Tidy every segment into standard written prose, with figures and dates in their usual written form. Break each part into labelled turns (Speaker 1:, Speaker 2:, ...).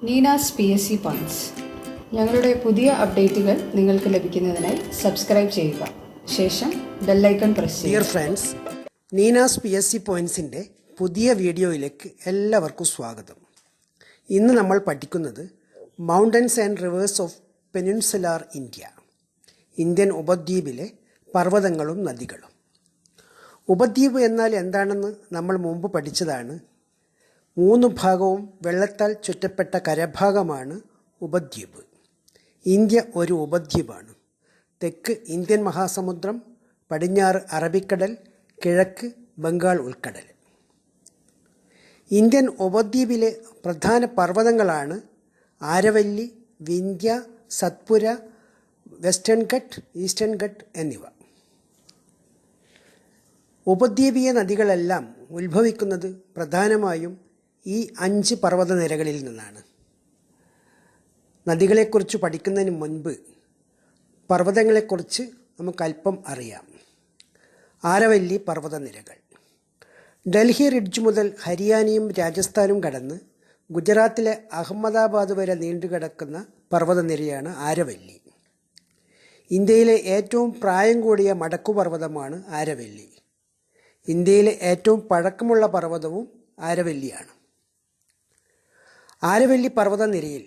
Speaker 1: നീനാസ് PSC points. ഞങ്ങളുടെ പുതിയ അപ്ഡേറ്റുകൾ നിങ്ങൾക്ക് ലഭിക്കുന്നതിനായി സബ്സ്ക്രൈബ് ചെയ്യുക. ശേഷം ബെല്ലൈക്കൺ പ്രസ് ചെയ്യുക.
Speaker 2: ഡിയർ ഫ്രണ്ട്സ്, നീനാസ് PSC പോയിന്റ്സിൻ്റെ പുതിയ വീഡിയോയിലേക്ക് എല്ലാവർക്കും സ്വാഗതം. ഇന്ന് നമ്മൾ പഠിക്കുന്നത് mountains and rivers of peninsular India, Indian ഉപദ്വീപിലെ പർവ്വതങ്ങളും നദികളും. ഉപദ്വീപ് എന്നാൽ എന്താണെന്ന് നമ്മൾ മുമ്പ് പഠിച്ചതാണ്. 3 ഭാഗവും വെള്ളത്താൽ ചുറ്റപ്പെട്ട കരഭാഗമാണ് ഉപദ്വീപ്. ഇന്ത്യ ഒരു ഉപദ്വീപാണ്. തെക്ക് ഇന്ത്യൻ മഹാസമുദ്രം, പടിഞ്ഞാറ് അറബിക്കടൽ, കിഴക്ക് ബംഗാൾ ഉൾക്കടൽ. ഇന്ത്യൻ ഉപദ്വീപിലെ പ്രധാന പർവ്വതങ്ങളാണ് ആരവല്ലി, വിന്ധ്യ, സത്പുര, വെസ്റ്റേൺ ഘട്ട്, ഈസ്റ്റേൺ ഘട്ട് എന്നിവ. ഉപദ്വീപീയ നദികളെല്ലാം ഉത്ഭവിക്കുന്നത് പ്രധാനമായും ഈ 5 പർവ്വതനിരകളിൽ നിന്നാണ്. നദികളെക്കുറിച്ച് പഠിക്കുന്നതിന് മുൻപ് പർവ്വതങ്ങളെക്കുറിച്ച് നമുക്കല്പം അറിയാം. ആരവല്ലി പർവ്വതനിരകൾ ഡൽഹി റിഡ്ജ് മുതൽ ഹരിയാനയും രാജസ്ഥാനും കടന്ന് ഗുജറാത്തിലെ അഹമ്മദാബാദ് വരെ നീണ്ടുകിടക്കുന്ന പർവ്വതനിരയാണ് ആരവല്ലി. ഇന്ത്യയിലെ ഏറ്റവും പ്രായം കൂടിയ മടക്കുപർവ്വതമാണ് ആരവല്ലി. ഇന്ത്യയിലെ ഏറ്റവും പഴക്കമുള്ള പർവ്വതവും ആരവല്ലിയാണ്. ആരവല്ലി പർവ്വതനിരയിൽ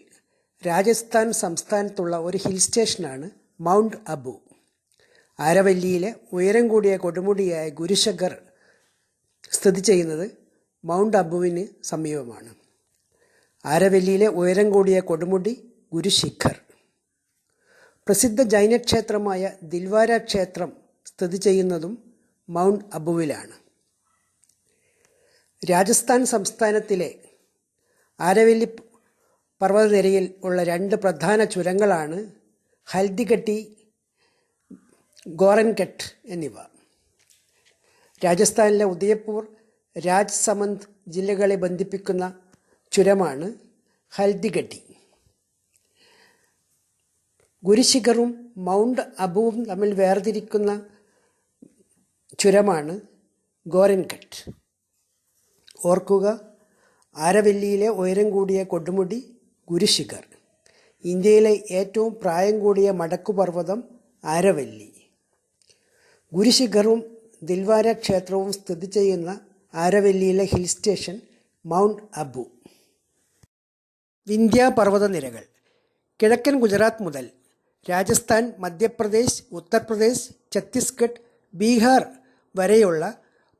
Speaker 2: രാജസ്ഥാൻ സംസ്ഥാനത്തുള്ള ഒരു ഹിൽ സ്റ്റേഷനാണ് മൗണ്ട് അബു. ആരവല്ലിയിലെ ഉയരം കൂടിയ കൊടുമുടിയായ ഗുരുശിഖർ സ്ഥിതി ചെയ്യുന്നത് മൗണ്ട് അബുവിന് സമീപമാണ്. ആരവല്ലിയിലെ ഉയരം കൂടിയ കൊടുമുടി ഗുരുശിഖർ. പ്രസിദ്ധ ജൈനക്ഷേത്രമായ ദിൽവാര ക്ഷേത്രം സ്ഥിതി ചെയ്യുന്നതും മൗണ്ട് അബുവിലാണ്. രാജസ്ഥാൻ സംസ്ഥാനത്തിലെ ആരവല്ലി പർവ്വതനിരയിൽ ഉള്ള 2 പ്രധാന ചുരങ്ങളാണ് ഹൽദിഘട്ടി, ഗോറൻഘട്ട് എന്നിവ. രാജസ്ഥാനിലെ ഉദയപൂർ, രാജ്സമന്ദ് ജില്ലകളെ ബന്ധിപ്പിക്കുന്ന ചുരമാണ് ഹൽദിഘട്ടി. ഗുരുശിഖറും മൗണ്ട് അബുവും തമ്മിൽ വേർതിരിക്കുന്ന ചുരമാണ് ഗോറൻഘട്ട്. ഓർക്കുക, ആരവല്ലിയിലെ ഉയരം കൂടിയ കൊടുമുടി ഗുരുശിഖർ. ഇന്ത്യയിലെ ഏറ്റവും പ്രായം കൂടിയ മടക്കുപർവ്വതം ആരവല്ലി. ഗുരുശിഖറും ദിൽവാര ക്ഷേത്രവും സ്ഥിതി ചെയ്യുന്ന ആരവല്ലിയിലെ hill station mount Abu. Vindhya പർവ്വതനിരകൾ കിഴക്കൻ ഗുജറാത്ത് മുതൽ രാജസ്ഥാൻ, മധ്യപ്രദേശ്, ഉത്തർപ്രദേശ്, ഛത്തീസ്ഗഡ്, ബീഹാർ വരെയുള്ള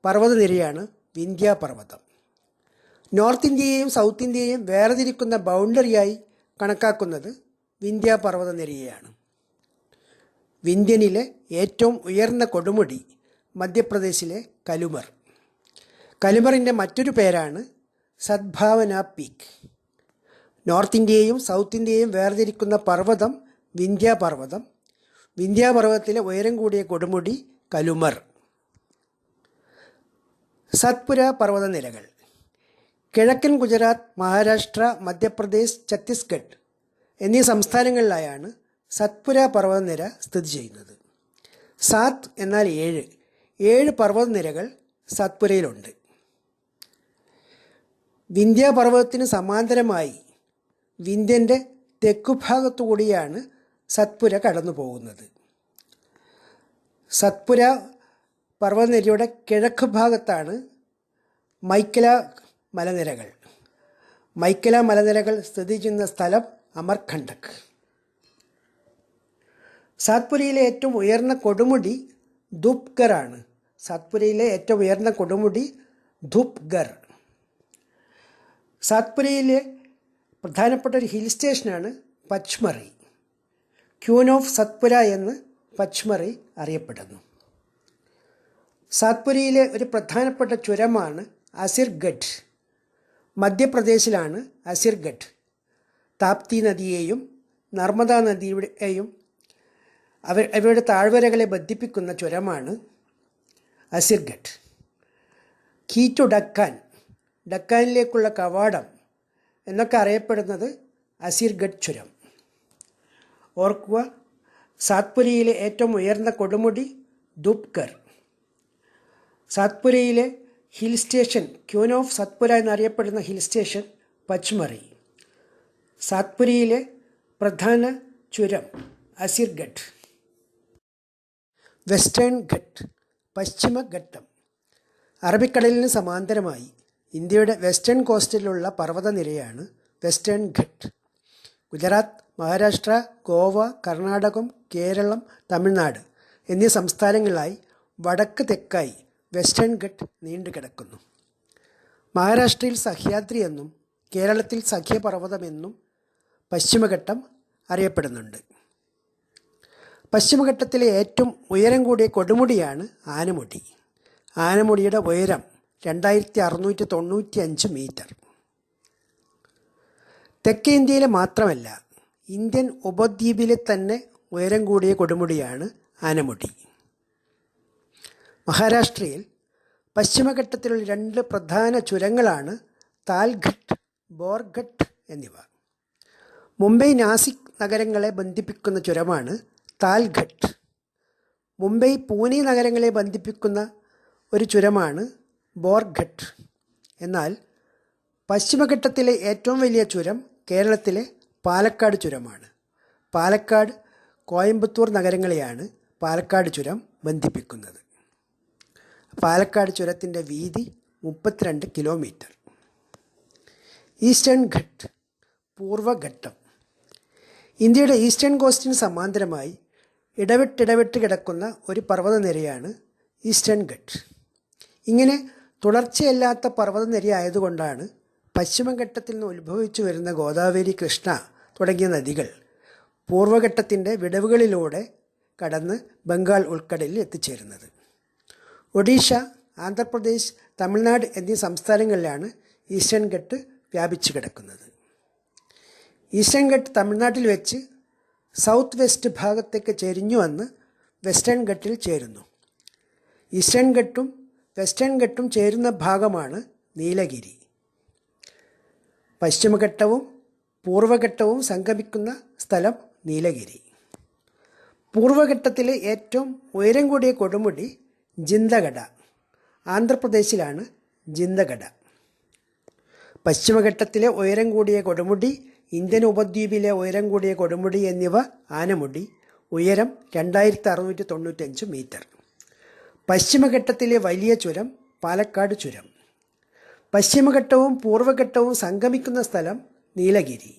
Speaker 2: പർവ്വതനിരയാണ് വിന്ധ്യ പർവ്വതം. നോർത്ത് ഇന്ത്യയെയും സൗത്ത് ഇന്ത്യയെയും വേർതിരിക്കുന്ന ബൗണ്ടറിയായി കണക്കാക്കുന്നത് വിന്ധ്യ പർവ്വതനിരയെയാണ്. വിന്ധ്യനിലെ ഏറ്റവും ഉയർന്ന കൊടുമുടി മധ്യപ്രദേശിലെ കലുമർ. കലുമറിൻ്റെ മറ്റൊരു പേരാണ് സദ്ഭാവന പീക്ക്. നോർത്ത് ഇന്ത്യയെയും സൗത്ത് ഇന്ത്യയെയും വേർതിരിക്കുന്ന പർവ്വതം വിന്ധ്യ പർവ്വതം. വിന്ധ്യ പർവ്വതത്തിലെ ഉയരം കൂടിയ കൊടുമുടി കലുമർ. സത്പുര പർവ്വതനിരകൾ കിഴക്കൻ ഗുജറാത്ത്, മഹാരാഷ്ട്ര, മധ്യപ്രദേശ്, ഛത്തീസ്ഗഡ് എന്നീ സംസ്ഥാനങ്ങളിലായാണ് സത്പുര പർവ്വതനിര സ്ഥിതി ചെയ്യുന്നത്. സാത്ത് എന്നാൽ 7 പർവ്വതനിരകൾ സത്പുരയിലുണ്ട്. വിന്ധ്യ പർവ്വതത്തിന് സമാന്തരമായി വിന്ധ്യൻ്റെ തെക്കുഭാഗത്തുകൂടിയാണ് സത്പുര കടന്നു പോകുന്നത്. സത്പുര പർവ്വതനിരയുടെ കിഴക്ക് ഭാഗത്താണ് മൈക്കല മലനിരകൾ. മൈക്കല മലനിരകൾ സ്ഥിതി ചെയ്യുന്ന സ്ഥലം അമർകണ്ടക്. സാത്പുരയിലെ ഏറ്റവും ഉയർന്ന കൊടുമുടി ധൂപ്ഗർ ആണ്. സാത്പുരയിലെ ഏറ്റവും ഉയർന്ന കൊടുമുടി ധൂപ്ഗർ. സാത്പുരയിലെ പ്രധാനപ്പെട്ട ഒരു ഹിൽ സ്റ്റേഷനാണ് പച്മറി. ക്യൂൻ ഓഫ് സത്പുര എന്ന് പച്മറി അറിയപ്പെടുന്നു. സാത്പുരയിലെ ഒരു പ്രധാനപ്പെട്ട ചുരമാണ് അസിർഗഡ്. മധ്യപ്രദേശിലാണ് അസിർഗഡ്. താപ്തി നദിയെയും നർമ്മദ നദിയുടെയും അവയുടെ താഴ്വരകളെ ബന്ധിപ്പിക്കുന്ന ചുരമാണ് അസിർഗഡ്. കീ ടു ഡക്കാൻ, ഡക്കാനിലേക്കുള്ള കവാടം എന്നൊക്കെ അറിയപ്പെടുന്നത് അസിർഗഡ് ചുരം. ഓർക്കുക, സാത്പുരയിലെ ഏറ്റവും ഉയർന്ന കൊടുമുടി ധൂപ്ഗർ. സാത്പുരയിലെ hill station queen of Satpura എന്നറിയപ്പെടുന്ന ഹിൽ സ്റ്റേഷൻ പച്മറി. സാത്പുരയിലെ പ്രധാന ചുരം അസിർഗഡ്. വെസ്റ്റേൺ ഘട്ട്, പശ്ചിമഘട്ടം. അറബിക്കടലിന് സമാന്തരമായി ഇന്ത്യയുടെ വെസ്റ്റേൺ കോസ്റ്റിലുള്ള പർവ്വതനിരയാണ് വെസ്റ്റേൺ ഘട്ട്. ഗുജറാത്ത്, മഹാരാഷ്ട്ര, ഗോവ, കർണാടകം, കേരളം, തമിഴ്നാട് എന്നീ സംസ്ഥാനങ്ങളിലായി വടക്ക് തെക്കായി വെസ്റ്റേൺ ഘട്ട് നീണ്ടുകിടക്കുന്നു. മഹാരാഷ്ട്രയിൽ സഹ്യാദ്രി എന്നും കേരളത്തിൽ സഖ്യപർവ്വതമെന്നും പശ്ചിമഘട്ടം അറിയപ്പെടുന്നുണ്ട്. പശ്ചിമഘട്ടത്തിലെ ഏറ്റവും ഉയരം കൂടിയ കൊടുമുടിയാണ് ആനമുടി. ആനമുടിയുടെ ഉയരം 2695 മീറ്റർ. തെക്കേ ഇന്ത്യയിലെ മാത്രമല്ല, ഇന്ത്യൻ ഉപദ്വീപിലെ തന്നെ ഉയരം കൂടിയ കൊടുമുടിയാണ് ആനമുടി. മഹാരാഷ്ട്രയിൽ പശ്ചിമഘട്ടത്തിലുള്ള 2 പ്രധാന ചുരങ്ങളാണ് താൽഘട്ട്, ബോർഘട്ട് എന്നിവ. മുംബൈ, നാസിക് നഗരങ്ങളെ ബന്ധിപ്പിക്കുന്ന ചുരമാണ് താൽഘട്ട്. മുംബൈ, പൂനെ നഗരങ്ങളെ ബന്ധിപ്പിക്കുന്ന ഒരു ചുരമാണ് ബോർഘട്ട്. എന്നാൽ പശ്ചിമഘട്ടത്തിലെ ഏറ്റവും വലിയ ചുരം കേരളത്തിലെ പാലക്കാട് ചുരമാണ്. പാലക്കാട്, കോയമ്പത്തൂർ നഗരങ്ങളെയാണ് പാലക്കാട് ചുരം ബന്ധിപ്പിക്കുന്നത്. പാലക്കാട് ചുരത്തിൻ്റെ വീതി 32 കിലോമീറ്റർ. ഈസ്റ്റേൺ ഘട്ട്, പൂർവഘട്ടം. ഇന്ത്യയുടെ ഈസ്റ്റേൺ കോസ്റ്റിന് സമാന്തരമായി ഇടവിട്ടിടവിട്ട് കിടക്കുന്ന ഒരു പർവ്വതനിരയാണ് ഈസ്റ്റേൺ ഘട്ട്. ഇങ്ങനെ തുടർച്ചയല്ലാത്ത പർവ്വതനിരയായതുകൊണ്ടാണ് പശ്ചിമഘട്ടത്തിൽ നിന്ന് ഉത്ഭവിച്ചു വരുന്ന ഗോദാവരി, കൃഷ്ണ തുടങ്ങിയ നദികൾ പൂർവഘട്ടത്തിൻ്റെ വിടവുകളിലൂടെ കടന്ന് ബംഗാൾ ഉൾക്കടലിൽ എത്തിച്ചേരുന്നത്. ഒഡീഷ, ആന്ധ്രാപ്രദേശ്, തമിഴ്നാട് എന്നീ സംസ്ഥാനങ്ങളിലാണ് ഈസ്റ്റേൺ ഘട്ട് വ്യാപിച്ചു കിടക്കുന്നത്. ഈസ്റ്റേൺ ഘട്ട് തമിഴ്നാട്ടിൽ വെച്ച് സൗത്ത് വെസ്റ്റ് ഭാഗത്തേക്ക് ചെരിഞ്ഞു വന്ന് വെസ്റ്റേൺ ഘട്ടിൽ ചേരുന്നു. ഈസ്റ്റേൺ ഘട്ടും വെസ്റ്റേൺ ഘട്ടും ചേരുന്ന ഭാഗമാണ് നീലഗിരി. പശ്ചിമഘട്ടവും പൂർവഘട്ടവും സംഗമിക്കുന്ന സ്ഥലം നീലഗിരി. പൂർവഘട്ടത്തിലെ ഏറ്റവും ഉയരം കൂടിയ കൊടുമുടി ജിന്ദഗഡ. ആന്ധ്രാപ്രദേശിലാണ് ജിന്ദഗഡ. പശ്ചിമഘട്ടത്തിലെ ഉയരം കൂടിയ കൊടുമുടി, ഇന്ത്യൻ ഉപദ്വീപിലെ ഉയരം കൂടിയ കൊടുമുടി എന്നിവ ആനമുടി. ഉയരം 2695 മീറ്റർ. പശ്ചിമഘട്ടത്തിലെ വലിയ ചുരം പാലക്കാട് ചുരം. പശ്ചിമഘട്ടവും പൂർവഘട്ടവും സംഗമിക്കുന്ന സ്ഥലം നീലഗിരി.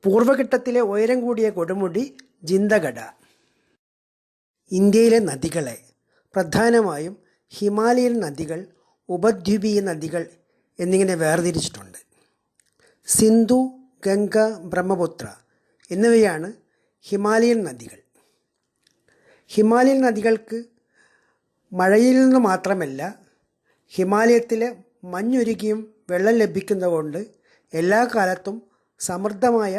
Speaker 2: പൂർവഘട്ടത്തിലെ ഉയരം കൂടിയ കൊടുമുടി ജിന്ദഗഡ. ഇന്ത്യയിലെ നദികളെ പ്രധാനമായും ഹിമാലയൻ നദികൾ, ഉപദ്വീപീയ നദികൾ എന്നിങ്ങനെ വേർതിരിച്ചിട്ടുണ്ട്. സിന്ധു, ഗംഗ, ബ്രഹ്മപുത്ര എന്നിവയാണ് ഹിമാലയൻ നദികൾ. ഹിമാലയൻ നദികൾക്ക് മഴയിൽ നിന്ന് മാത്രമല്ല, ഹിമാലയത്തിലെ മഞ്ഞുരുകിയും വെള്ളം ലഭിക്കുന്നതുകൊണ്ട് എല്ലാ കാലത്തും സമൃദ്ധമായ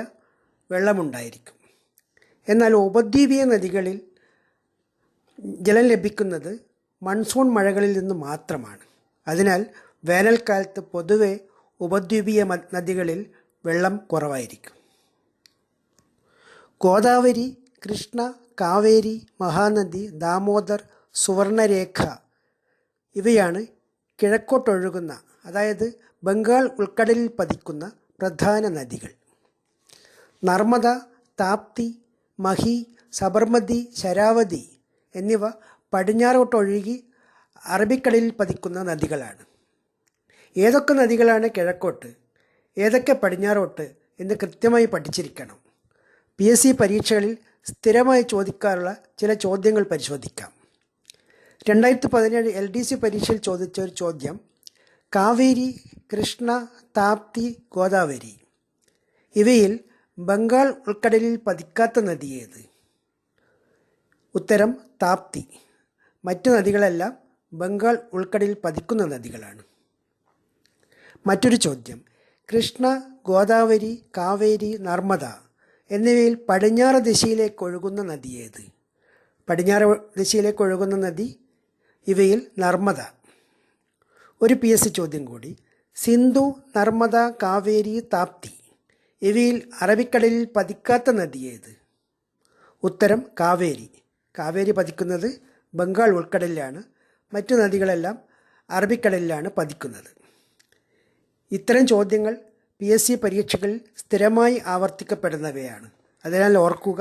Speaker 2: വെള്ളമുണ്ടായിരിക്കും. എന്നാൽ ഉപദ്വീപീയ നദികളിൽ ജലം ലഭിക്കുന്നത് മൺസൂൺ മഴകളിൽ നിന്ന് മാത്രമാണ്. അതിനാൽ വേനൽക്കാലത്ത് പൊതുവെ ഉപദ്വീപീയ നദികളിൽ വെള്ളം കുറവായിരിക്കും. ഗോദാവരി, കൃഷ്ണ, കാവേരി, മഹാനദി, ദാമോദർ, സുവർണരേഖ ഇവയാണ് കിഴക്കോട്ടൊഴുകുന്ന, അതായത് ബംഗാൾ ഉൾക്കടലിൽ പതിക്കുന്ന പ്രധാന നദികൾ. നർമ്മദ, താപ്തി, മഹി, സബർമതി, ശരാവതി എന്നിവ പടിഞ്ഞാറോട്ടൊഴുകി അറബിക്കടലിൽ പതിക്കുന്ന നദികളാണ്. ഏതൊക്കെ നദികളാണ് കിഴക്കോട്ട്, ഏതൊക്കെ പടിഞ്ഞാറോട്ട് എന്ന് കൃത്യമായി പഠിച്ചിരിക്കണം. PSC പരീക്ഷകളിൽ സ്ഥിരമായി ചോദിക്കാറുള്ള ചില ചോദ്യങ്ങൾ പരിശോധിക്കാം. 2017 LDC പരീക്ഷയിൽ ചോദിച്ച ഒരു ചോദ്യം: കാവേരി, കൃഷ്ണ, താപ്തി, ഗോദാവരി ഇവയിൽ ബംഗാൾ ഉൾക്കടലിൽ പതിക്കാത്ത നദി ഏത്? ഉത്തരം താപ്തി. മറ്റു നദികളെല്ലാം ബംഗാൾ ഉൾക്കടലിൽ പതിക്കുന്ന നദികളാണ്. മറ്റൊരു ചോദ്യം: കൃഷ്ണ, ഗോദാവരി, കാവേരി, നർമ്മദ എന്നിവയിൽ പടിഞ്ഞാറ് ദിശയിലേക്ക് ഒഴുകുന്ന നദി ഏത്? പടിഞ്ഞാറ് ദിശയിലേക്ക് ഒഴുകുന്ന നദി ഇവയിൽ നർമ്മദ. ഒരു PSC ചോദ്യം കൂടി: സിന്ധു, നർമ്മദ, കാവേരി, താപ്തി ഇവയിൽ അറബിക്കടലിൽ പതിക്കാത്ത നദി ഏത്? ഉത്തരം കാവേരി. കാവേരി പതിക്കുന്നത് ബംഗാൾ ഉൾക്കടലിലാണ്. മറ്റു നദികളെല്ലാം അറബിക്കടലിലാണ് പതിക്കുന്നത്. ഇത്തരം ചോദ്യങ്ങൾ PSC പരീക്ഷകളിൽ സ്ഥിരമായി ആവർത്തിക്കപ്പെടുന്നവയാണ്. അതിനാൽ ഓർക്കുക,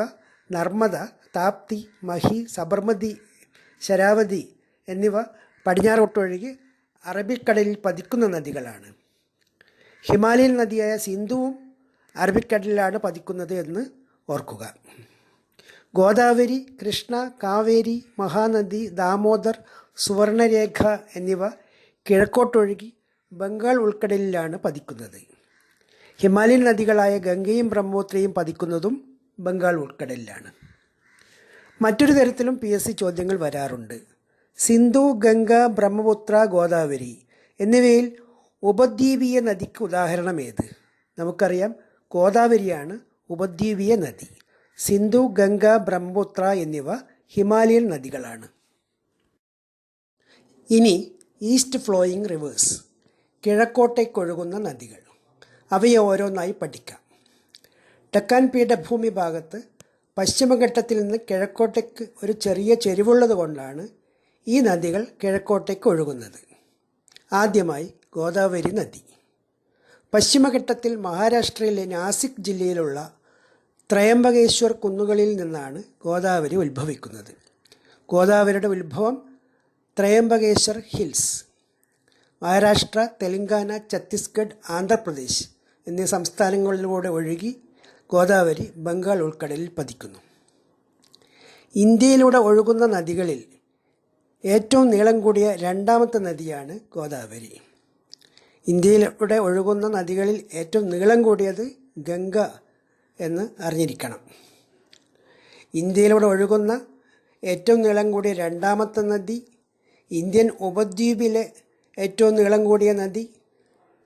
Speaker 2: നർമ്മദ, താപ്തി, മഹി, സബർമതി, ശരാവതി എന്നിവ പടിഞ്ഞാറോട്ടൊഴുകി അറബിക്കടലിൽ പതിക്കുന്ന നദികളാണ്. ഹിമാലയൻ നദിയായ സിന്ധുവും അറബിക്കടലിലാണ് പതിക്കുന്നത് എന്ന് ഓർക്കുക. ഗോദാവരി, കൃഷ്ണ, കാവേരി, മഹാനദി, ദാമോദർ, സുവർണരേഖ എന്നിവ കിഴക്കോട്ടൊഴുകി ബംഗാൾ ഉൾക്കടലിലാണ് പതിക്കുന്നത്. ഹിമാലയൻ നദികളായ ഗംഗയും ബ്രഹ്മപുത്രയും പതിക്കുന്നതും ബംഗാൾ ഉൾക്കടലിലാണ്. മറ്റൊരു തരത്തിലും PSC ചോദ്യങ്ങൾ വരാറുണ്ട്. സിന്ധു, ഗംഗ, ബ്രഹ്മപുത്ര, ഗോദാവരി എന്നിവയിൽ ഉപദ്വീപീയ നദിക്ക് ഉദാഹരണം ഏത്? നമുക്കറിയാം, ഗോദാവരിയാണ് ഉപദ്വീപീയ നദി. സിന്ധു, ഗംഗ, ബ്രഹ്മപുത്ര എന്നിവ ഹിമാലയൻ നദികളാണ്. ഇനി ഈസ്റ്റ് ഫ്ലോയിങ് റിവേഴ്സ്, കിഴക്കോട്ടേക്കൊഴുകുന്ന നദികൾ. അവയെ ഓരോന്നായി പഠിക്കാം. ഡക്കാൻ പീഠഭൂമി ഭാഗത്ത് പശ്ചിമഘട്ടത്തിൽ നിന്ന് കിഴക്കോട്ടേക്ക് ഒരു ചെറിയ ചെരിവുള്ളത് കൊണ്ടാണ് ഈ നദികൾ കിഴക്കോട്ടേക്ക് ഒഴുകുന്നത്. ആദ്യമായി ഗോദാവരി നദി. പശ്ചിമഘട്ടത്തിൽ മഹാരാഷ്ട്രയിലെ നാസിക് ജില്ലയിലുള്ള ത്രയംബകേശ്വർ കുന്നുകളിൽ നിന്നാണ് ഗോദാവരി ഉത്ഭവിക്കുന്നത്. ഗോദാവരിയുടെ ഉത്ഭവം ത്രയംബകേശ്വർ ഹിൽസ്. മഹാരാഷ്ട്ര, തെലങ്കാന, ഛത്തീസ്ഗഡ്, ആന്ധ്രാപ്രദേശ് എന്നീ സംസ്ഥാനങ്ങളിലൂടെ ഒഴുകി ഗോദാവരി ബംഗാൾ ഉൾക്കടലിൽ പതിക്കുന്നു. ഇന്ത്യയിലൂടെ ഒഴുകുന്ന നദികളിൽ ഏറ്റവും നീളം കൂടിയ രണ്ടാമത്തെ നദിയാണ് ഗോദാവരി. ഇന്ത്യയിലൂടെ ഒഴുകുന്ന നദികളിൽ ഏറ്റവും നീളം കൂടിയത് ഗംഗ എന്ന് അറിഞ്ഞിരിക്കണം. ഇന്ത്യയിലൂടെ ഒഴുകുന്ന ഏറ്റവും നീളം കൂടിയ രണ്ടാമത്തെ നദി, ഇന്ത്യൻ ഉപദ്വീപിലെ ഏറ്റവും നീളം കൂടിയ നദി,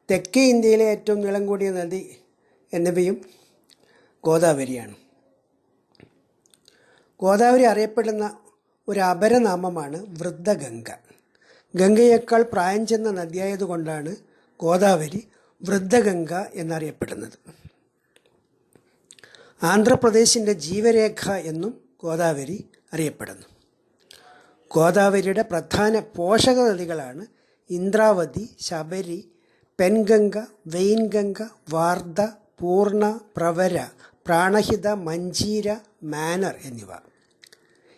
Speaker 2: തെക്കേ ഇന്ത്യയിലെ ഏറ്റവും നീളം കൂടിയ നദി എന്നിവയും ഗോദാവരിയാണ്. ഗോദാവരി അറിയപ്പെടുന്ന ഒരു അപരനാമമാണ് വൃദ്ധഗംഗ. ഗംഗയേക്കാൾ പ്രായം ചെന്ന നദിയായതുകൊണ്ടാണ് ഗോദാവരി വൃദ്ധഗംഗ എന്നറിയപ്പെടുന്നത്. ആന്ധ്രാപ്രദേശിൻ്റെ ജീവരേഖ എന്നും ഗോദാവരി അറിയപ്പെടുന്നു. ഗോദാവരിയുടെ പ്രധാന പോഷക നദികളാണ് ഇന്ദ്രാവതി, ശബരി, പെൻഗംഗ, വെയിൻഗംഗ, വാർധ, പൂർണ, പ്രവര, പ്രാണഹിത, മഞ്ചീര, മാനർ എന്നിവ.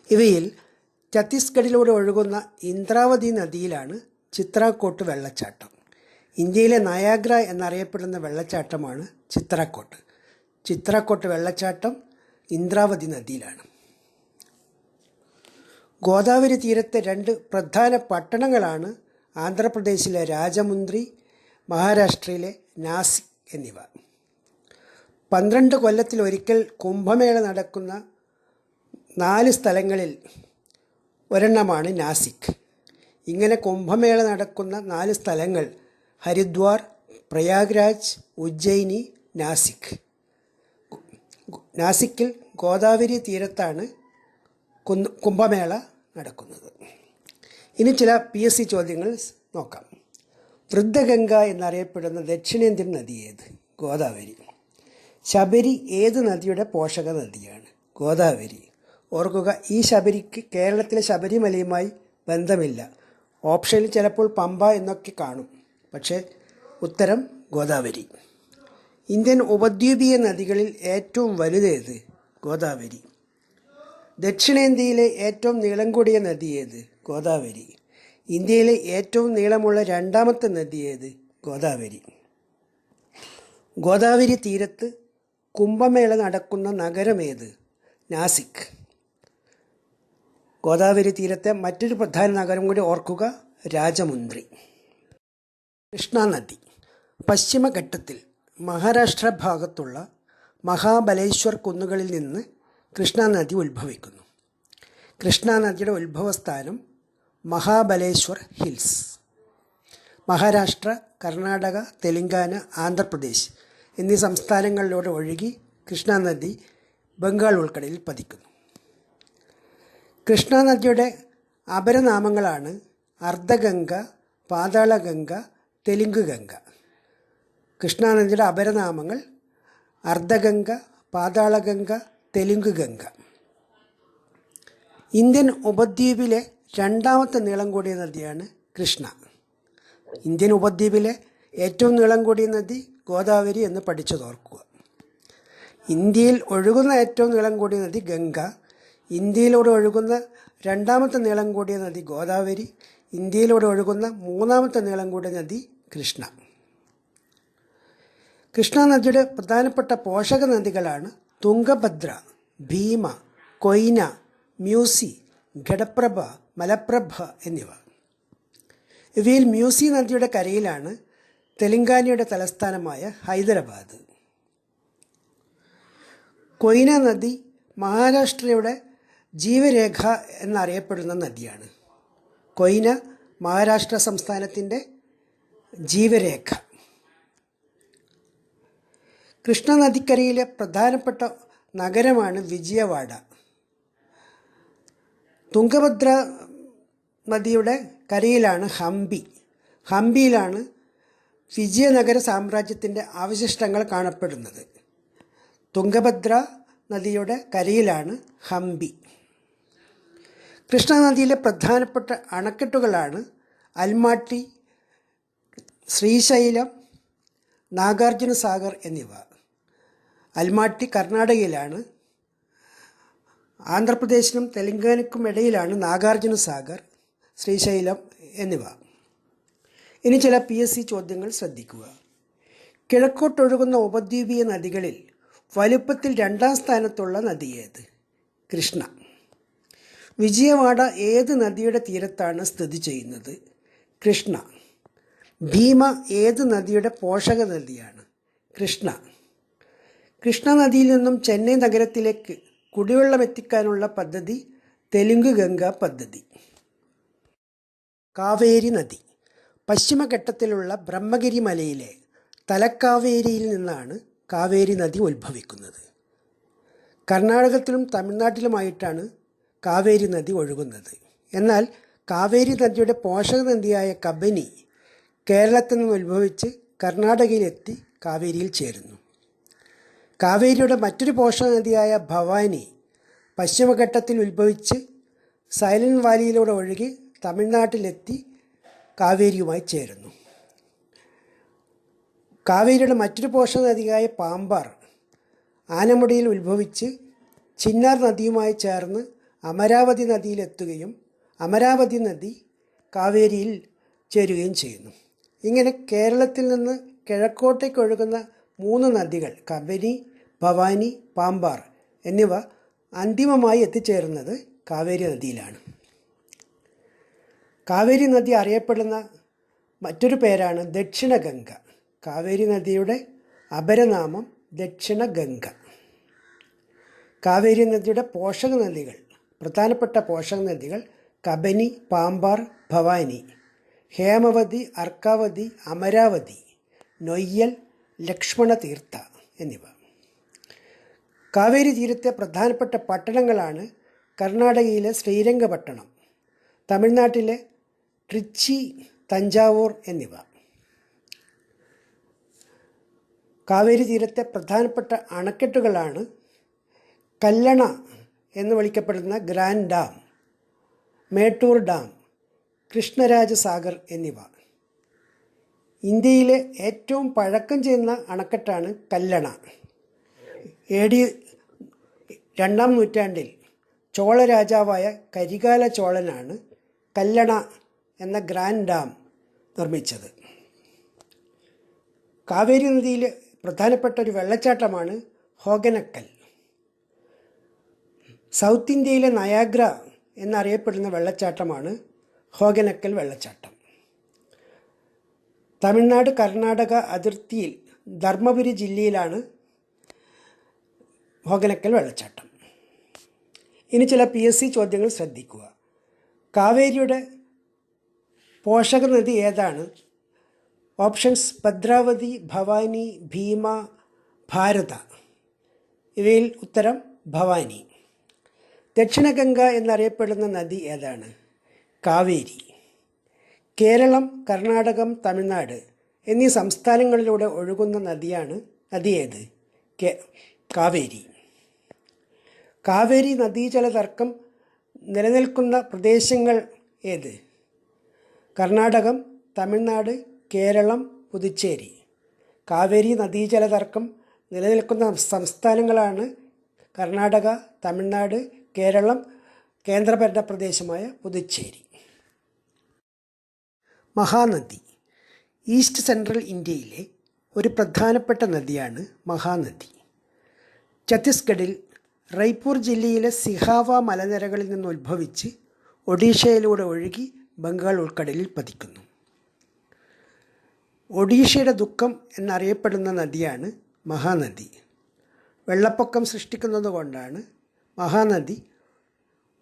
Speaker 2: ഇവയിൽ ഛത്തീസ്ഗഡിലൂടെ ഒഴുകുന്ന ഇന്ദ്രാവതി നദിയിലാണ് ചിത്രാക്കോട്ട് വെള്ളച്ചാട്ടം. ഇന്ത്യയിലെ നയാഗ്ര എന്നറിയപ്പെടുന്ന വെള്ളച്ചാട്ടമാണ് ചിത്രാക്കോട്ട്. ചിത്രാക്കോട്ട് വെള്ളച്ചാട്ടം ഇന്ദ്രാവതി നദിയിലാണ്. ഗോദാവരി തീരത്തെ രണ്ട് പ്രധാന പട്ടണങ്ങളാണ് ആന്ധ്രാപ്രദേശിലെ രാജമുന്ദ്രി, മഹാരാഷ്ട്രയിലെ നാസിക് എന്നിവ. 12 കൊല്ലത്തിലൊരിക്കൽ കുംഭമേള നടക്കുന്ന 4 സ്ഥലങ്ങളിൽ ഒരെണ്ണമാണ് നാസിക്. ഇങ്ങനെ കുംഭമേള നടക്കുന്ന 4 സ്ഥലങ്ങൾ ഹരിദ്വാർ, പ്രയാഗ്രാജ്, ഉജ്ജയിനി, നാസിക്. നാസിക്കിൽ ഗോദാവരി തീരത്താണ് കുംഭമേള നടക്കുന്നത്. ഇനി ചില PSC ചോദ്യങ്ങൾ നോക്കാം. വൃദ്ധഗംഗ എന്നറിയപ്പെടുന്ന ദക്ഷിണേന്ത്യൻ നദി ഏത്? ഗോദാവരി. ശബരി ഏത് നദിയുടെ പോഷക നദിയാണ്? ഗോദാവരി. ഓർക്കുക, ഈ ശബരിക്ക് കേരളത്തിലെ ശബരിമലയുമായി ബന്ധമില്ല. ഓപ്ഷനിൽ ചിലപ്പോൾ പമ്പ എന്നൊക്കെ കാണും, പക്ഷേ ഉത്തരം ഗോദാവരി. ഇന്ത്യൻ ഉപദ്വീപീയ നദികളിൽ ഏറ്റവും വലുതേത്? ഗോദാവരി. ദക്ഷിണേന്ത്യയിലെ ഏറ്റവും നീളം കൂടിയ നദി ഏത്? ഗോദാവരി. ഇന്ത്യയിലെ ഏറ്റവും നീളമുള്ള രണ്ടാമത്തെ നദി ഏത്? ഗോദാവരി. ഗോദാവരി തീരത്ത് കുംഭമേള നടക്കുന്ന നഗരമേത്? നാസിക്. ഗോദാവരി തീരത്തെ മറ്റൊരു പ്രധാന നഗരം കൂടി ഓർക്കുക, രാജമുന്ദ്രി. കൃഷ്ണാനദി. പശ്ചിമഘട്ടത്തിൽ മഹാരാഷ്ട്ര ഭാഗത്തുള്ള മഹാബലേശ്വർ കുന്നുകളിൽ നിന്ന് കൃഷ്ണാനദി ഉത്ഭവിക്കുന്നു. കൃഷ്ണാനദിയുടെ ഉത്ഭവസ്ഥാനം മഹാബലേശ്വർ ഹിൽസ്. മഹാരാഷ്ട്ര, കർണാടക, തെലങ്കാന, ആന്ധ്രാപ്രദേശ് എന്നീ സംസ്ഥാനങ്ങളിലൂടെ ഒഴുകി കൃഷ്ണാനദി ബംഗാൾ ഉൾക്കടലിൽ പതിക്കുന്നു. കൃഷ്ണാനദിയുടെ അപരനാമങ്ങളാണ് അർദ്ധഗംഗ, പാതാളഗംഗ, തെലുങ്ക് ഗംഗ. കൃഷ്ണാനദിയുടെ അപരനാമങ്ങൾ അർദ്ധഗംഗ, പാതാളഗംഗ, തെലുങ്ക് ഗംഗ. ഇന്ത്യൻ ഉപദ്വീപിലെ രണ്ടാമത്തെ നീളം കൂടിയ നദിയാണ് കൃഷ്ണ. ഇന്ത്യൻ ഉപദ്വീപിലെ ഏറ്റവും നീളം കൂടിയ നദി ഗോദാവരി എന്ന് പഠിച്ചതോർക്കുക. ഇന്ത്യയിൽ ഒഴുകുന്ന ഏറ്റവും നീളം കൂടിയ നദി ഗംഗ, ഇന്ത്യയിലൂടെ ഒഴുകുന്ന രണ്ടാമത്തെ നീളം കൂടിയ നദി ഗോദാവരി, ഇന്ത്യയിലൂടെ ഒഴുകുന്ന മൂന്നാമത്തെ നീളം കൂടിയ നദി കൃഷ്ണ. കൃഷ്ണ നദിയുടെ പ്രധാനപ്പെട്ട പോഷക നദികളാണ് തുംഗഭദ്ര, ഭീമ, കൊയ്ന, മ്യൂസി, ഘടപ്രഭ, മലപ്രഭ എന്നിവ. ഇവയിൽ മ്യൂസി നദിയുടെ കരയിലാണ് തെലങ്കാനയുടെ തലസ്ഥാനമായ ഹൈദരാബാദ്. കൊയ്ന നദി മഹാരാഷ്ട്രയുടെ ജീവരേഖ എന്നറിയപ്പെടുന്ന നദിയാണ്. കൊയ്ന മഹാരാഷ്ട്ര സംസ്ഥാനത്തിൻ്റെ ജീവരേഖ. കൃഷ്ണ നദിക്കരയിലെ പ്രധാനപ്പെട്ട നഗരമാണ് വിജയവാഡ. തുംഗഭദ്ര നദിയുടെ കരയിലാണ് ഹംപി. ഹംപിയിലാണ് വിജയനഗര സാമ്രാജ്യത്തിൻ്റെ അവശിഷ്ടങ്ങൾ കാണപ്പെടുന്നത്. തുംഗഭദ്ര നദിയുടെ കരയിലാണ് ഹംപി. കൃഷ്ണനദിയിലെ പ്രധാനപ്പെട്ട അണക്കെട്ടുകളാണ് അൽമാട്ടി, ശ്രീശൈലം, നാഗാർജുന സാഗർ എന്നിവ. അൽമാട്ടി കർണാടകയിലാണ്. ആന്ധ്രാപ്രദേശിനും തെലങ്കാനയ്ക്കും ഇടയിലാണ് നാഗാർജുന സാഗർ, ശ്രീശൈലം എന്നിവ. ഇനി ചില PSC ചോദ്യങ്ങൾ ശ്രദ്ധിക്കുക. കിഴക്കോട്ടൊഴുകുന്ന ഉപദ്വീപീയ നദികളിൽ വലുപ്പത്തിൽ 2ാം സ്ഥാനത്തുള്ള നദി ഏത്? കൃഷ്ണ. വിജയവാഡ ഏത് നദിയുടെ തീരത്താണ് സ്ഥിതി ചെയ്യുന്നത്? കൃഷ്ണ. ഭീമ ഏത് നദിയുടെ പോഷക നദിയാണ്? കൃഷ്ണ. കൃഷ്ണ നദിയിൽ നിന്നും ചെന്നൈ നഗരത്തിലേക്ക് കുടിവെള്ളം എത്തിക്കാനുള്ള പദ്ധതി തെലുങ്ക് ഗംഗ പദ്ധതി. കാവേരി നദി പശ്ചിമഘട്ടത്തിലുള്ള ബ്രഹ്മഗിരി മലയിലെ തലക്കാവേരിയിൽ നിന്നാണ് കാവേരി നദി ഉത്ഭവിക്കുന്നത്. കർണാടകത്തിലും തമിഴ്നാട്ടിലുമായിട്ടാണ് കാവേരി നദി ഒഴുകുന്നത്. എന്നാൽ കാവേരി നദിയുടെ പോഷക നദിയായ കബനി കേരളത്തിൽ നിന്ന് ഉത്ഭവിച്ച് കർണാടകയിലെത്തി കാവേരിയിൽ ചേരുന്നു. കാവേരിയുടെ മറ്റൊരു പോഷക നദിയായ ഭവാനി പശ്ചിമഘട്ടത്തിൽ ഉത്ഭവിച്ച് സൈലന്റ് വാലിയിലൂടെ ഒഴുകി തമിഴ്നാട്ടിലെത്തി കാവേരിയുമായി ചേരുന്നു. കാവേരിയുടെ മറ്റൊരു പോഷക നദിയായ പാമ്പാർ ആനമുടിയിൽ ഉത്ഭവിച്ച് ചിന്നാർ നദിയുമായി ചേർന്ന് അമരാവതി നദിയിലെത്തുകയും അമരാവതി നദി കാവേരിയിൽ ചേരുകയും ചെയ്യുന്നു. ഇങ്ങനെ കേരളത്തിൽ നിന്ന് കിഴക്കോട്ടേക്ക് ഒഴുകുന്ന 3 നദികൾ കബനി, ഭവാനി, പാമ്പാർ എന്നിവ അന്തിമമായി എത്തിച്ചേരുന്നത് കാവേരി നദിയിലാണ്. കാവേരി നദി അറിയപ്പെടുന്ന മറ്റൊരു പേരാണ് ദക്ഷിണ ഗംഗ. കാവേരി നദിയുടെ അപരനാമം ദക്ഷിണ ഗംഗ. കാവേരി നദിയുടെ പോഷക നദികൾ, പ്രധാനപ്പെട്ട പോഷക നദികൾ കബനി, പാമ്പാർ, ഭവാനി, ഹേമവതി, അർക്കാവതി, അമരാവതി, നൊയ്യൽ, ലക്ഷ്മണ തീർത്ഥ എന്നിവ. കാവേരി തീരത്തെ പ്രധാനപ്പെട്ട പട്ടണങ്ങളാണ് കർണാടകയിലെ ശ്രീരംഗപട്ടണം, തമിഴ്നാട്ടിലെ ട്രിച്ചി, തഞ്ചാവൂർ എന്നിവ. കാവേരി തീരത്തെ പ്രധാനപ്പെട്ട അണക്കെട്ടുകളാണ് കല്ലണ എന്ന് വിളിക്കപ്പെടുന്ന grand dam, Mettur dam, Krishnaraja Sagar എന്നിവ. ഇന്ത്യയിലെ ഏറ്റവും പഴക്കം ചെന്ന അണക്കെട്ടാണ് കല്ലണ. AD 2ാം നൂറ്റാണ്ടിൽ ചോള രാജാവായ കരികാല ചോളനാണ് കല്ലണ എന്ന ഗ്രാൻഡ് ഡാം നിർമ്മിച്ചത്. കാവേരി നദിയിലെ പ്രധാനപ്പെട്ട ഒരു വെള്ളച്ചാട്ടമാണ് ഹോഗനക്കൽ. സൗത്ത് ഇന്ത്യയിലെ നയാഗ്ര എന്നറിയപ്പെടുന്ന വെള്ളച്ചാട്ടമാണ് ഹോഗനക്കൽ വെള്ളച്ചാട്ടം. തമിഴ്നാട് കർണാടക അതിർത്തിയിൽ ധർമ്മപുരി ജില്ലയിലാണ് ഹോഗനക്കൽ വെള്ളച്ചാട്ടം. ഇനി ചില PSC ചോദ്യങ്ങൾ ശ്രദ്ധിക്കുക. കാവേരിയുടെ പോഷക നദി ഏതാണ്? ഓപ്ഷൻസ് ഭദ്രാവതി, ഭവാനി, ഭീമ, ഭാരത. ഇവയിൽ ഉത്തരം ഭവാനി. ദക്ഷിണ ഗംഗ എന്നറിയപ്പെടുന്ന നദി ഏതാണ്? കാവേരി. കേരളം, കർണാടകം, തമിഴ്നാട് എന്നീ സംസ്ഥാനങ്ങളിലൂടെ ഒഴുകുന്ന നദി ഏത്? കാവേരി. കാവേരി നദീജല തർക്കം നിലനിൽക്കുന്ന പ്രദേശങ്ങൾ ഏത്? കർണാടകം, തമിഴ്നാട്, കേരളം, പുതുച്ചേരി. കാവേരി നദീജല തർക്കം നിലനിൽക്കുന്ന സംസ്ഥാനങ്ങളാണ് കർണാടക, തമിഴ്നാട്, കേരളം, കേന്ദ്രഭരണ പ്രദേശമായ പുതുച്ചേരി. മഹാനദി ഈസ്റ്റ് സെൻട്രൽ ഇന്ത്യയിലെ ഒരു പ്രധാനപ്പെട്ട നദിയാണ് മഹാനദി. ഛത്തീസ്ഗഡിൽ റൈപൂർ ജില്ലയിലെ സിഹാവ മലനിരകളിൽ നിന്ന് ഉത്ഭവിച്ച് ഒഡീഷയിലൂടെ ഒഴുകി ബംഗാൾ ഉൾക്കടലിൽ പതിക്കുന്നു. ഒഡീഷയുടെ ദുഃഖം എന്നറിയപ്പെടുന്ന നദിയാണ് മഹാനദി. വെള്ളപ്പൊക്കം സൃഷ്ടിക്കുന്നത് കൊണ്ടാണ് മഹാനദി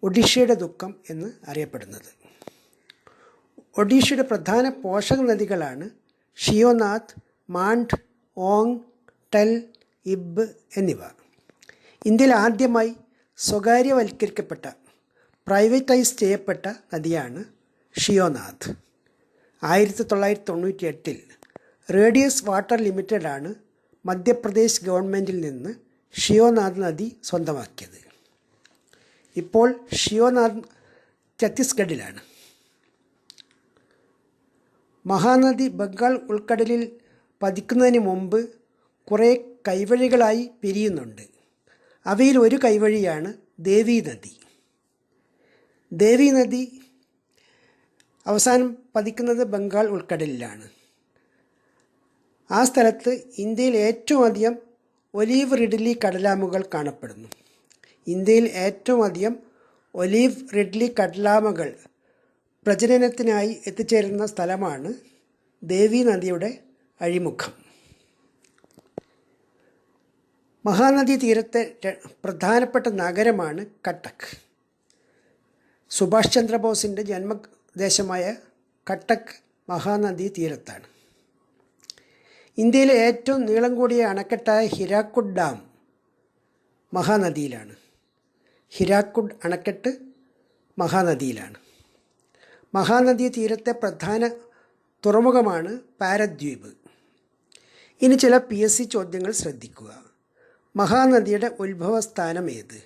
Speaker 2: ഒഡീഷയുടെ ദുഃഖം എന്ന് അറിയപ്പെടുന്നത്. ഒഡീഷയുടെ പ്രധാന പോഷക നദികളാണ് ഷിയോനാഥ്, മാണ്ഡ്, ഓങ്, ടെൽ, ഇബ് എന്നിവ. ഇന്ത്യയിൽ ആദ്യമായി സ്വകാര്യവൽക്കരിക്കപ്പെട്ട പ്രൈവറ്റൈസ് ചെയ്യപ്പെട്ട നദിയാണ് ഷിയോനാഥ്. 1998 റേഡിയസ് വാട്ടർ ലിമിറ്റഡാണ് മധ്യപ്രദേശ് ഗവൺമെൻറ്റിൽ നിന്ന് ഷിയോനാഥ് നദി സ്വന്തമാക്കിയത്. ഇപ്പോൾ ഷിയോനാഥ് ഛത്തീസ്ഗഡിലാണ്. മഹാനദി ബംഗാൾ ഉൾക്കടലിൽ പതിക്കുന്നതിന് മുമ്പ് കുറേ കൈവഴികളായി പിരിയുന്നുണ്ട്. അവയിൽ ഒരു കൈവഴിയാണ് ദേവി നദി. ദേവി നദി അവസാനം പതിക്കുന്നത് ബംഗാൾ ഉൾക്കടലിലാണ്. ആ സ്ഥലത്ത് ഇന്ത്യയിൽ ഏറ്റവും അധികം ഒലീവ് റിഡ്ലി കടലാമകൾ കാണപ്പെടുന്നു. ഇന്ത്യയിൽ ഏറ്റവും അധികം ഒലീവ് റിഡ്ലി കടലാമകൾ പ്രജനനത്തിനായി എത്തിച്ചേരുന്ന സ്ഥലമാണ് ദേവി നദിയുടെ അഴിമുഖം. മഹാനദി തീരത്തെ പ്രധാനപ്പെട്ട നഗരമാണ് കട്ടക്ക്. സുഭാഷ് ചന്ദ്രബോസിൻ്റെ ജന്മദേശമായ കട്ടക്ക് മഹാനദി തീരത്താണ്. ഇന്ത്യയിലെ ഏറ്റവും നീളം കൂടിയ അണക്കെട്ടായ ഹിരാക്കുഡ് ഡാം മഹാനദിയിലാണ്. ഹിരാക്കുഡ് അണക്കെട്ട് മഹാനദിയിലാണ്. മഹാനദി തീരത്തെ പ്രധാന തുറമുഖമാണ് പാരദ്വീപ്. ഇനി ചില PSC ചോദ്യങ്ങൾ ശ്രദ്ധിക്കുക. മഹാനദിയുടെ ഉത്ഭവസ്ഥാനം ഏത്?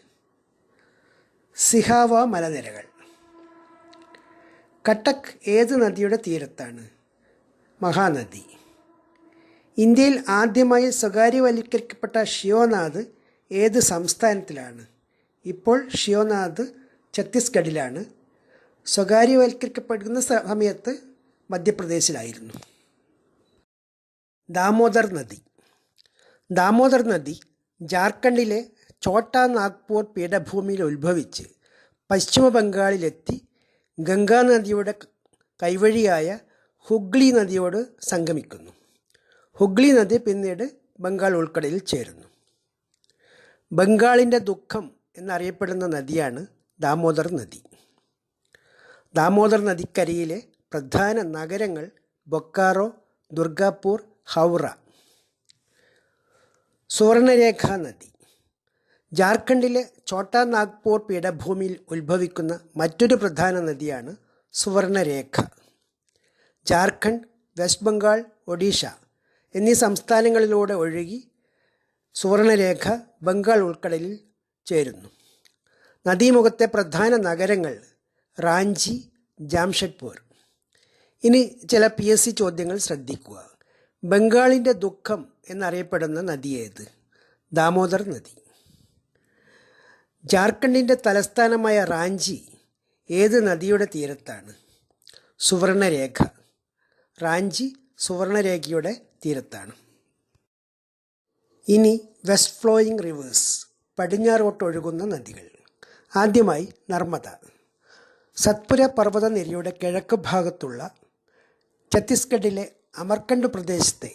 Speaker 2: സിഹാവ മലനിരകൾ. കട്ടക്ക് ഏത് നദിയുടെ തീരത്താണ്? മഹാനദി. ഇന്ത്യയിൽ ആദ്യമായി സ്വകാര്യവൽക്കരിക്കപ്പെട്ട ഷിയോനാഥ് ഏത് സംസ്ഥാനത്തിലാണ്? ഇപ്പോൾ ഷിയോനാഥ് ഛത്തീസ്ഗഡിലാണ്. സ്വകാര്യവൽക്കരിക്കപ്പെടുന്ന സമയത്ത് മധ്യപ്രദേശിലായിരുന്നു. ദാമോദർ നദി. ദാമോദർ നദി ജാർഖണ്ഡിലെ ഛോട്ടാ നാഗ്പൂർ പീഠഭൂമിയിൽ ഉത്ഭവിച്ച് പശ്ചിമ ബംഗാളിലെത്തി ഗംഗാനദിയുടെ കൈവഴിയായ ഹുഗ്ലി നദിയോട് സംഗമിക്കുന്നു. ഹുഗ്ലി നദി പിന്നീട് ബംഗാൾ ഉൾക്കടലിൽ ചേരുന്നു. ബംഗാളിൻ്റെ ദുഃഖം എന്നറിയപ്പെടുന്ന നദിയാണ് ദാമോദർ നദി. ദാമോദർ നദിക്കരയിലെ പ്രധാന നഗരങ്ങൾ ബൊക്കാറോ, ദുർഗാപൂർ, ഹൗറ. സുവർണരേഖാ നദി. ജാർഖണ്ഡിലെ ഛോട്ടാ നാഗ്പൂർ പീഠഭൂമിയിൽ ഉത്ഭവിക്കുന്ന മറ്റൊരു പ്രധാന നദിയാണ് സുവർണരേഖ. ജാർഖണ്ഡ്, വെസ്റ്റ് ബംഗാൾ, ഒഡീഷ എന്നീ സംസ്ഥാനങ്ങളിലൂടെ ഒഴുകി സുവർണരേഖ ബംഗാൾ ഉൾക്കടലിൽ ചേരുന്നു. നദീമുഖത്തെ പ്രധാന നഗരങ്ങൾ റാഞ്ചി, ജാംഷഡ്പൂർ. ഇനി ചില PSC ചോദ്യങ്ങൾ ശ്രദ്ധിക്കുക. ബംഗാളിൻ്റെ ദുഃഖം എന്നറിയപ്പെടുന്ന നദി ഏത്? ദാമോദർ നദി. ജാർഖണ്ഡിൻ്റെ തലസ്ഥാനമായ റാഞ്ചി ഏത് നദിയുടെ തീരത്താണ്? സുവർണരേഖ. റാഞ്ചി സുവർണരേഖയുടെ തീരത്താണ്. ഇനി വെസ്റ്റ് ഫ്ലോയിങ് റിവേഴ്സ്, പടിഞ്ഞാറോട്ടൊഴുകുന്ന നദികൾ. ആദ്യമായി നർമ്മദ. സത്പുര പർവ്വതനിരയുടെ കിഴക്ക് ഭാഗത്തുള്ള ഛത്തീസ്ഗഡിലെ അമർകണ്ട് പ്രദേശത്തെ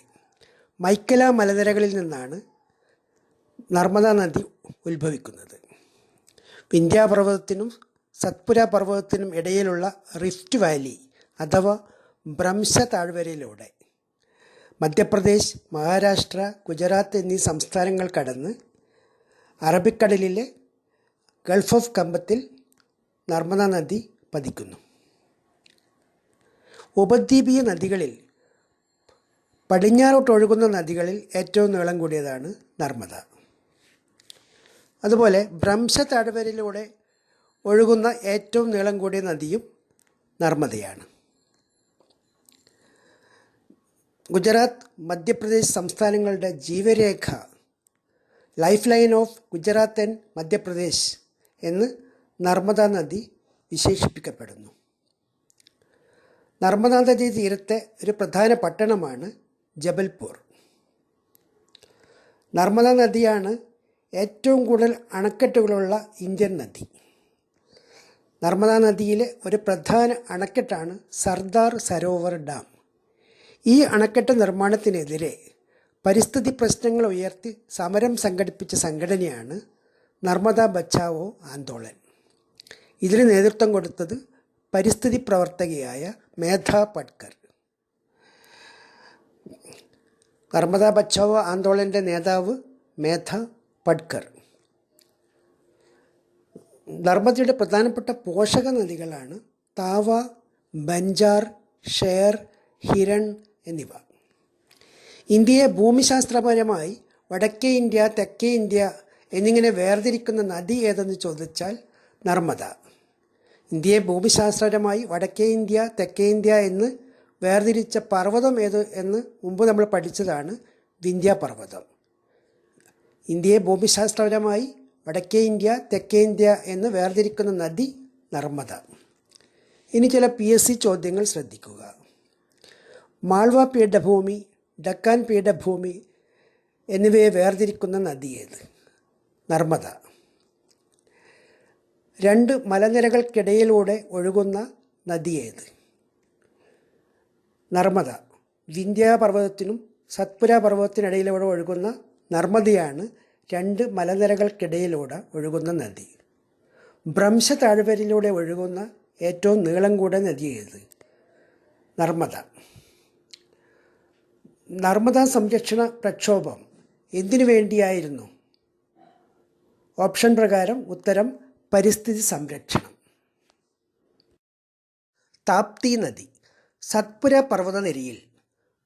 Speaker 2: മൈക്കല മലനിരകളിൽ നിന്നാണ് നർമ്മദ നദി ഉത്ഭവിക്കുന്നത്. വിന്ധ്യാപർവ്വതത്തിനും സത്പുര പർവ്വതത്തിനും ഇടയിലുള്ള റിഫ്റ്റ് വാലി അഥവാ ഭ്രംശ താഴ്വരയിലൂടെ മധ്യപ്രദേശ്, മഹാരാഷ്ട്ര, ഗുജറാത്ത് എന്നീ സംസ്ഥാനങ്ങൾ കടന്ന് അറബിക്കടലിലെ ഗൾഫ് ഓഫ് കമ്പത്തിൽ നർമ്മദ നദി പതിക്കുന്നു. ഉപദ്വീപീയ നദികളിൽ പടിഞ്ഞാറോട്ടൊഴുകുന്ന നദികളിൽ ഏറ്റവും നീളം കൂടിയതാണ് നർമ്മദ. അതുപോലെ ഭ്രംശ താഴ്വരയിലൂടെ ഒഴുകുന്ന ഏറ്റവും നീളം കൂടിയ നദിയും നർമ്മദയാണ്. ഗുജറാത്ത് മധ്യപ്രദേശ് സംസ്ഥാനങ്ങളുടെ ജീവരേഖ, life line of Gujarat and Madhya Pradesh എന്ന് നർമ്മദാ നദി വിശേഷിപ്പിക്കപ്പെടുന്നു. നർമ്മദാ നദീ തീരത്തെ ഒരു പ്രധാന പട്ടണമാണ് ജബൽപൂർ. നർമ്മദാ നദിയാണ് ഏറ്റവും കൂടുതൽ അണക്കെട്ടുകളുള്ള ഇന്ത്യൻ നദി. നർമ്മദാ നദിയിലെ ഒരു പ്രധാന അണക്കെട്ടാണ് സർദാർ സരോവർ ഡാം. ഈ അണക്കെട്ട് നിർമ്മാണത്തിനെതിരെ പരിസ്ഥിതി പ്രശ്നങ്ങൾ ഉയർത്തി സമരം സംഘടിപ്പിച്ച സംഘടനയാണ് നർമ്മദാ ബച്ചാവോ ആന്തോളൻ. ഇതിന് നേതൃത്വം കൊടുത്തത് പരിസ്ഥിതി പ്രവർത്തകയായ മേധാ പട്കർ. നർമ്മദാ ബച്ചാവോ ആന്തോളൻ്റെ നേതാവ് മേധാ പട്കർ. നർമ്മദയുടെ പ്രധാനപ്പെട്ട പോഷക നദികളാണ് താവ, ബഞ്ചാർ, ഷേർ, ഹിരൺ എന്നിവ. ഇന്ത്യയെ ഭൂമിശാസ്ത്രപരമായി വടക്കേ ഇന്ത്യ, തെക്കേ ഇന്ത്യ എന്നിങ്ങനെ വേർതിരിക്കുന്ന നദി ഏതെന്ന് ചോദിച്ചാൽ നർമ്മദ. ഇന്ത്യയെ ഭൂമിശാസ്ത്രപരമായി വടക്കേ ഇന്ത്യ, തെക്കേ ഇന്ത്യ എന്ന് വേർതിരിച്ച പർവ്വതം ഏത് എന്ന് മുമ്പ് നമ്മൾ പഠിച്ചതാണ് വിന്ധ്യാപർവ്വതം. ഇന്ത്യയെ ഭൂമിശാസ്ത്രപരമായി വടക്കേ ഇന്ത്യ, തെക്കേ ഇന്ത്യ എന്ന് വേർതിരിക്കുന്ന നദി നർമ്മദ. ഇനി ചില PSC ചോദ്യങ്ങൾ ശ്രദ്ധിക്കുക. മാൾവ പീഠഭൂമി, ഡക്കാൻ പീഠഭൂമി എന്നിവയെ വേർതിരിക്കുന്ന നദി ഏത്? നർമ്മദ. രണ്ട് മലനിരകൾക്കിടയിലൂടെ ഒഴുകുന്ന നദി ഏത്? നർമ്മദ. വിന്ധ്യാപർവ്വതത്തിനും സത്പുര പർവ്വതത്തിനിടയിലൂടെ ഒഴുകുന്ന നർമ്മദയാണ് രണ്ട് മലനിരകൾക്കിടയിലൂടെ ഒഴുകുന്ന നദി. ഭ്രംശ താഴ്വരയിലൂടെ ഒഴുകുന്ന ഏറ്റവും നീളം കൂടിയ നദി ഏത്? നർമ്മദ. നർമ്മദാ സംരക്ഷണ പ്രക്ഷോഭം എന്തിനു വേണ്ടിയായിരുന്നു? ഓപ്ഷൻ പ്രകാരം ഉത്തരം പരിസ്ഥിതി സംരക്ഷണം. താപ്തി നദി. സത്പുര പർവ്വതനിരയിൽ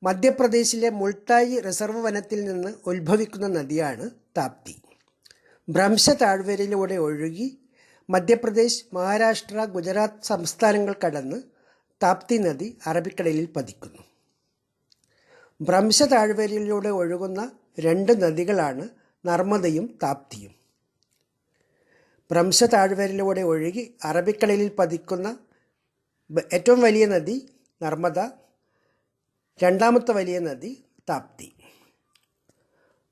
Speaker 2: മധ്യപ്രദേശിലെ മുൾട്ടായി റിസർവ് വനത്തിൽ നിന്ന് ഉത്ഭവിക്കുന്ന നദിയാണ് താപ്തി. ഭ്രംശ താഴ്വരയിലൂടെ ഒഴുകി മധ്യപ്രദേശ്, മഹാരാഷ്ട്ര, ഗുജറാത്ത് സംസ്ഥാനങ്ങൾ കടന്ന് താപ്തി നദി അറബിക്കടലിൽ പതിക്കുന്നു. ഭ്രംശ താഴ്വരയിലൂടെ ഒഴുകുന്ന രണ്ട് നദികളാണ് നർമ്മദയും താപ്തിയും. ഭ്രംശ താഴ്വരയിലൂടെ ഒഴുകി അറബിക്കടലിൽ പതിക്കുന്ന ഏറ്റവും വലിയ നദി നർമ്മദ, രണ്ടാമത്തെ വലിയ നദി താപ്തി.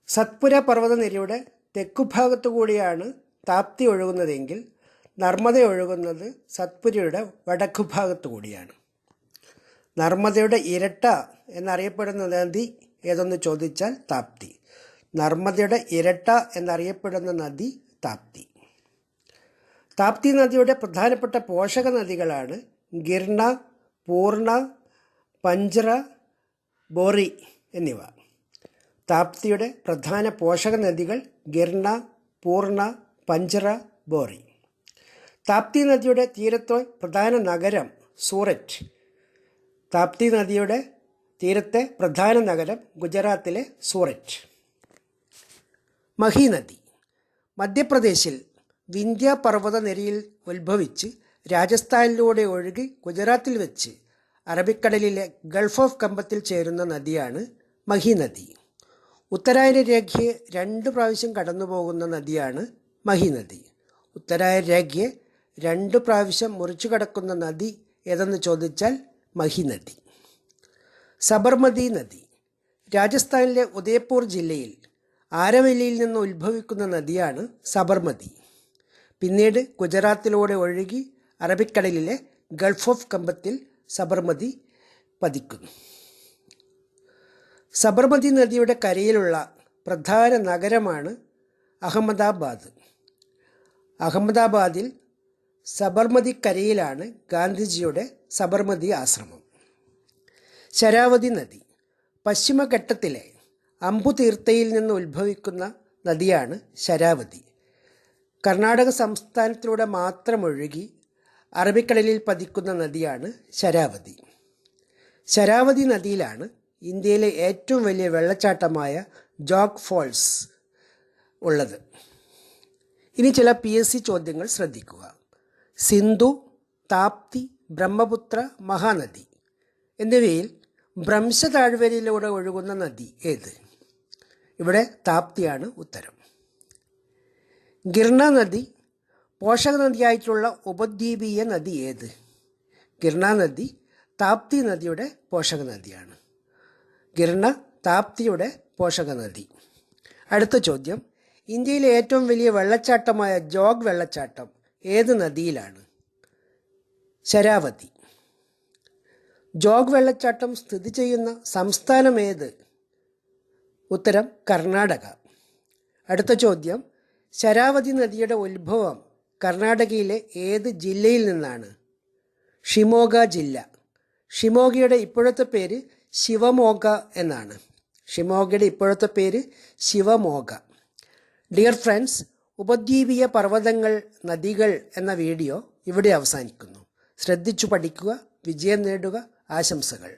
Speaker 2: സത്പുര പർവ്വതനിരയുടെ തെക്കുഭാഗത്തു കൂടിയാണ് താപ്തി ഒഴുകുന്നതെങ്കിൽ നർമ്മദ ഒഴുകുന്നത് സത്പുരയുടെ വടക്കുഭാഗത്തു കൂടിയാണ്. നർമ്മദയുടെ ഇരട്ട എന്നറിയപ്പെടുന്ന നദി ഏതെന്ന് ചോദിച്ചാൽ താപ്തി. നർമ്മദയുടെ ഇരട്ട എന്നറിയപ്പെടുന്ന നദി താപ്തി. താപ്തി നദിയുടെ പ്രധാനപ്പെട്ട പോഷക നദികളാണ് ഗിർണ, പൂർണ, പഞ്ചറ, ബോറി എന്നിവ. താപ്തിയുടെ പ്രധാന പോഷക നദികൾ ഗിർണ, പൂർണ, പഞ്ചറ, ബോറി. താപ്തി നദിയുടെ തീരത്തെ പ്രധാന നഗരം സൂററ്റ്. താപ്തി നദിയുടെ തീരത്തെ പ്രധാന നഗരം ഗുജറാത്തിലെ സൂററ്റ്. മഹി നദി. മധ്യപ്രദേശിൽ വിന്ധ്യ പർവ്വതനിരയിൽ ഉത്ഭവിച്ച് രാജസ്ഥാനിലൂടെ ഒഴുകി ഗുജറാത്തിൽ വെച്ച് അറബിക്കടലിലെ ഗൾഫ് ഓഫ് കമ്പത്തിൽ ചേരുന്ന നദിയാണ് മഹി നദി. ഉത്തരായന രേഖയെ 2 പ്രാവശ്യം കടന്നുപോകുന്ന നദിയാണ് മഹി നദി. ഉത്തരായന രേഖയെ 2 പ്രാവശ്യം മുറിച്ചു കടക്കുന്ന നദി ഏതെന്ന് ചോദിച്ചാൽ മഹി നദി. സബർമതി നദി. രാജസ്ഥാനിലെ ഉദയ്പൂർ ജില്ലയിൽ ആരവല്ലിയിൽ നിന്ന് ഉത്ഭവിക്കുന്ന നദിയാണ് സബർമതി. പിന്നീട് ഗുജറാത്തിലൂടെ ഒഴുകി അറബിക്കടലിലെ ഗൾഫ് ഓഫ് കമ്പത്തിൽ സബർമതി പതിക്കുന്നു. സബർമതി നദിയുടെ കരയിലുള്ള പ്രധാന നഗരമാണ് അഹമ്മദാബാദ്. അഹമ്മദാബാദിൽ സബർമതി കരയിലാണ് ഗാന്ധിജിയുടെ സബർമതി ആശ്രമം. ശരാവതി നദി. പശ്ചിമഘട്ടത്തിലെ അംബുതീർത്ഥയിൽ നിന്ന് ഉത്ഭവിക്കുന്ന നദിയാണ് ശരാവതി. കർണാടക സംസ്ഥാനത്തിലൂടെ മാത്രം ഒഴുകി അറബിക്കടലിൽ പതിക്കുന്ന നദിയാണ് ശരാവതി. ശരാവതി നദിയിലാണ് ഇന്ത്യയിലെ ഏറ്റവും വലിയ വെള്ളച്ചാട്ടമായ ജോഗ് ഫോൾസ് ഉള്ളത്. ഇനി ചില PSC ചോദ്യങ്ങൾ ശ്രദ്ധിക്കുക. സിന്ധു, താപ്തി, ബ്രഹ്മപുത്ര, മഹാനദി എന്നിവയിൽ ഭ്രംശ താഴ്വരയിലൂടെ ഒഴുകുന്ന നദി ഏത്? ഇവിടെ താപ്തിയാണ് ഉത്തരം. ഗിർണ നദി പോഷക നദിയായിട്ടുള്ള ഉപദ്വീപീയ നദി ഏത്? ഗിർണ നദി താപ്തി നദിയുടെ പോഷക നദിയാണ്. ഗിർണ താപ്തിയുടെ പോഷക നദി. അടുത്ത ചോദ്യം, ഇന്ത്യയിലെ ഏറ്റവും വലിയ വെള്ളച്ചാട്ടമായ ജോഗ് വെള്ളച്ചാട്ടം ഏത് നദിയിലാണ്? ശരാവതി. ജോഗ് വെള്ളച്ചാട്ടം സ്ഥിതി ചെയ്യുന്ന സംസ്ഥാനം ഏത്? ഉത്തരം കർണാടക. അടുത്ത ചോദ്യം, ശരാവതി നദിയുടെ ഉത്ഭവം കർണാടകയിലെ ഏത് ജില്ലയിൽ നിന്നാണ്? ഷിമോഗ ജില്ല. ഷിമോഗയുടെ ഇപ്പോഴത്തെ പേര് ശിവമോഗ എന്നാണ്. ഷിമോഗയുടെ ഇപ്പോഴത്തെ പേര് ശിവമോഗ. ഡിയർ ഫ്രണ്ട്സ്, ഉപദ്വീപീയ പർവ്വതങ്ങൾ, നദികൾ എന്ന വീഡിയോ ഇവിടെ അവസാനിക്കുന്നു. ശ്രദ്ധിച്ചു പഠിക്കുക, വിജയം നേടുക. ആശംസകൾ.